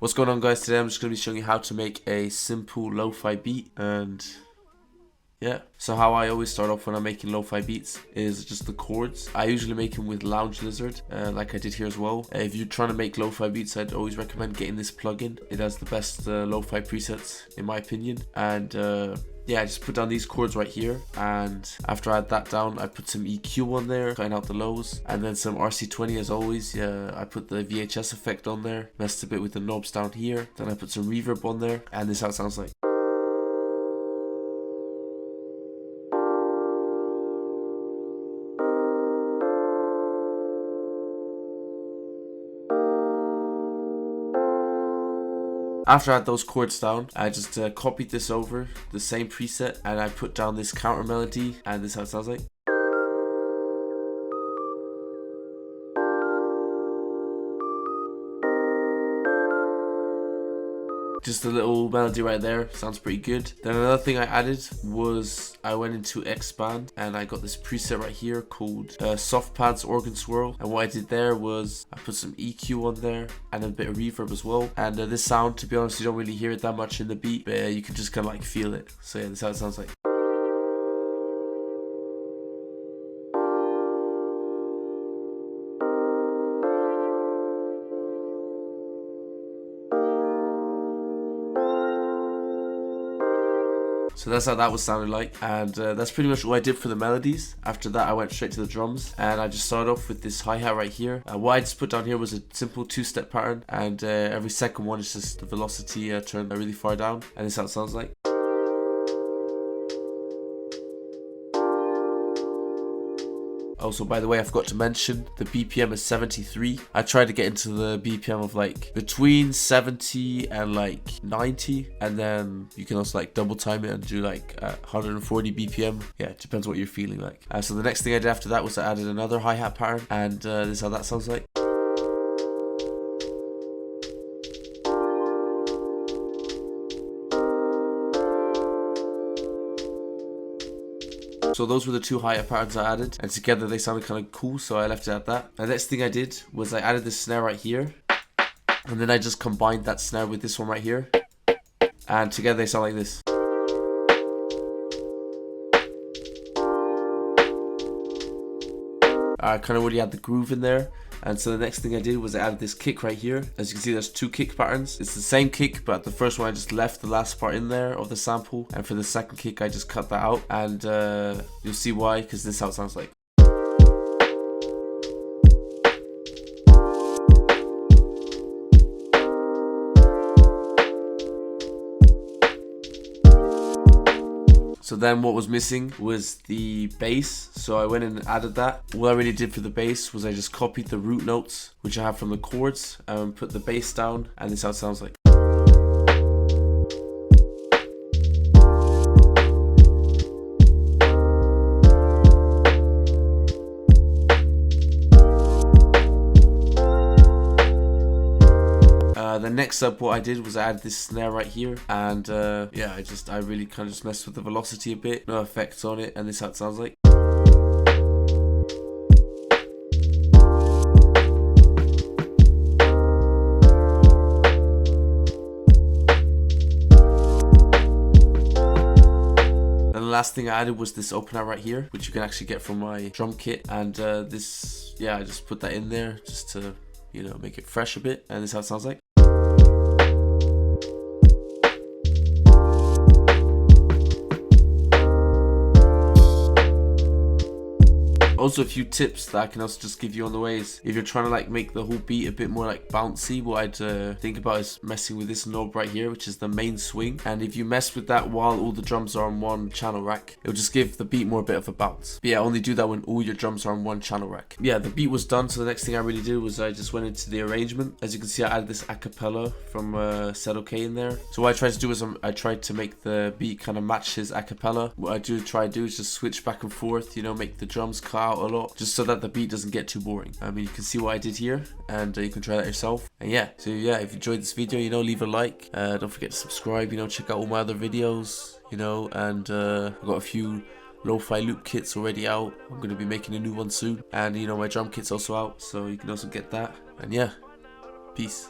What's going on, guys? Today I'm just going to be showing you how to make a simple lo-fi beat. And yeah, so how I always start off when I'm making lo-fi beats is just the chords. I usually make them with Lounge Lizard, like I did here as well. If you're trying to make lo-fi beats, I'd always recommend getting this plugin. It has the best lo-fi presets in my opinion. And yeah, I just put down these chords right here, and after I had that down, I put some EQ on there, cutting out the lows, and then some RC20 as always. Yeah, I put the VHS effect on there, messed a bit with the knobs down here, then I put some reverb on there, and this is how it sounds like. After I had those chords down, I just copied this over, the same preset, and I put down this counter melody, and this is how it sounds like. Just a little melody right there, sounds pretty good. Then another thing I added was I went into Expand and I got this preset right here called Soft Pads Organ Swirl. And what I did there was I put some EQ on there and a bit of reverb as well. And this sound, to be honest, you don't really hear it that much in the beat, but you can just kind of like feel it. So yeah, this is how it sounds like. So that's how that was sounding like, and that's pretty much all I did for the melodies. After that I went straight to the drums, and I just started off with this hi-hat right here. What I just put down here was a simple two-step pattern, and every second one is just the velocity turned really far down, and this is how it sounds like. Also, by the way, I forgot to mention, the BPM is 73. I tried to get into the BPM of like between 70 and like 90. And then you can also like double time it and do like 140 BPM. Yeah, it depends what you're feeling like. So the next thing I did after that was I added another hi-hat pattern. And this is how that sounds like. So those were the two hi-hat patterns I added, and together they sounded kind of cool, so I left it at that. The next thing I did was I added this snare right here, and then I just combined that snare with this one right here, and together they sound like this. I kind of already had the groove in there. And so the next thing I did was I added this kick right here. As you can see, there's two kick patterns. It's the same kick, but the first one I just left the last part in there of the sample. And for the second kick, I just cut that out. And you'll see why, because this is how it sounds like. So then what was missing was the bass, so I went in and added that. What I really did for the bass was I just copied the root notes, which I have from the chords, and put the bass down, and this is how it sounds like. Then next up, what I did was I added this snare right here, and yeah, I really kind of just messed with the velocity a bit, no effects on it, and this is how it sounds like. Last thing I added was this opener right here, which you can actually get from my drum kit, and this, yeah, I just put that in there just to, you know, make it fresh a bit, and this is how it sounds like. Also, a few tips that I can also just give you on the way is if you're trying to like make the whole beat a bit more like bouncy, what I'd think about is messing with this knob right here, which is the main swing. And if you mess with that while all the drums are on one channel rack, it'll just give the beat more a bit of a bounce. But yeah, only do that when all your drums are on one channel rack. Yeah, the beat was done, so the next thing I really did was I just went into the arrangement. As you can see, I added this acapella from Said OK in there. So what I tried to do is I tried to make the beat kind of match his acapella. What I try to do is just switch back and forth, you know, make the drums cut out a lot, just so that the beat doesn't get too boring. I mean, you can see what I did here, and you can try that yourself. And yeah, so yeah, if you enjoyed this video, you know, leave a like, don't forget to subscribe, you know, check out all my other videos, you know, and I've got a few lo-fi loop kits already out. I'm going to be making a new one soon, and you know, my drum kit's also out, so you can also get that. And yeah, peace.